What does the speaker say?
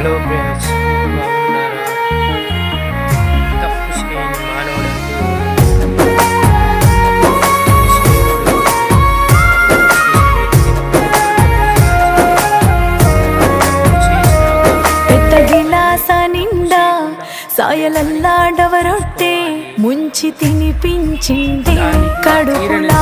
Hello friends, బాగున్నారా? తప్పు చేయని మానవులకు పెద్ద గిలాస నిండా సాయలల్లాడవరొట్టే ముంచి తినిపించింది కడుపులా